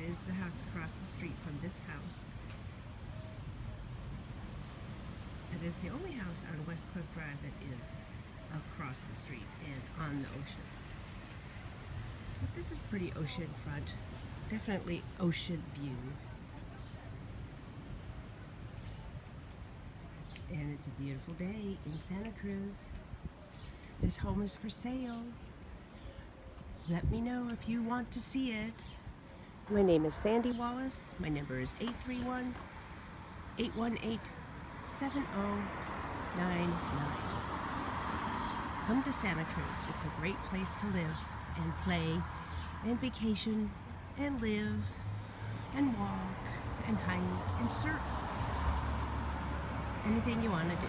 is the house across the street from this house. It is the only house on West Cliff Drive that is across the street and on the ocean. But this is pretty ocean front. Definitely ocean view. And it's a beautiful day in Santa Cruz. This home is for sale. Let me know if you want to see it. My name is Sandy Wallace. My number is 831-818-7099. Come to Santa Cruz. It's a great place to live and play and vacation and live and walk and hike and surf. Anything you want to do.